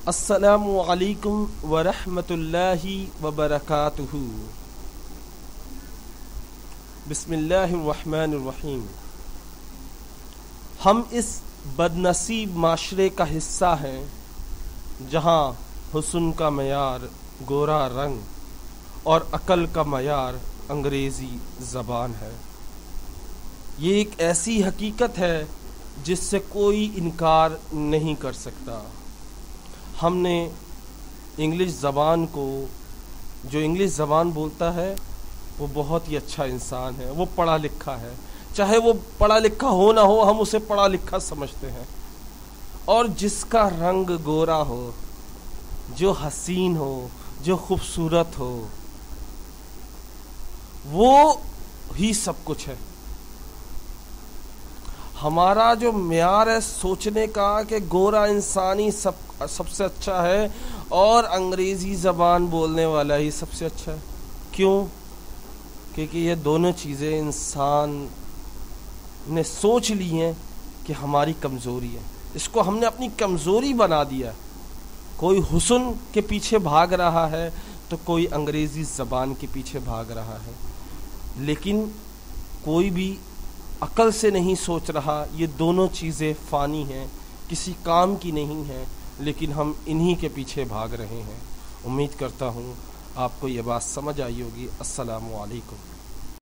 السلام علیکم ورحمۃ اللہ وبرکاتہ۔ بسم اللہ الرحمن الرحیم۔ ہم اس بد نصیب معاشرے کا حصہ ہیں جہاں حسن کا معیار گورا رنگ اور عقل کا معیار انگریزی زبان ہے۔ یہ ایک ایسی حقیقت ہے جس سے کوئی انکار نہیں کر سکتا۔ ہم نے انگلش زبان کو، جو انگلش زبان بولتا ہے وہ بہت ہی اچھا انسان ہے، وہ پڑھا لکھا ہے، چاہے وہ پڑھا لکھا ہو نہ ہو ہم اسے پڑھا لکھا سمجھتے ہیں، اور جس کا رنگ گورا ہو، جو حسین ہو، جو خوبصورت ہو، وہ ہی سب کچھ ہے۔ ہمارا جو معیار ہے سوچنے کا کہ گورا انسانی سب سے اچھا ہے اور انگریزی زبان بولنے والا ہی سب سے اچھا ہے۔ کیوں؟ کیونکہ یہ دونوں چیزیں انسان نے سوچ لی ہیں کہ ہماری کمزوری ہے، اس کو ہم نے اپنی کمزوری بنا دیا۔ کوئی حسن کے پیچھے بھاگ رہا ہے تو کوئی انگریزی زبان کے پیچھے بھاگ رہا ہے، لیکن کوئی بھی عقل سے نہیں سوچ رہا۔ یہ دونوں چیزیں فانی ہیں، کسی کام کی نہیں ہیں، لیکن ہم انہی کے پیچھے بھاگ رہے ہیں۔ امید کرتا ہوں آپ کو یہ بات سمجھ آئی ہوگی۔ السلام علیکم۔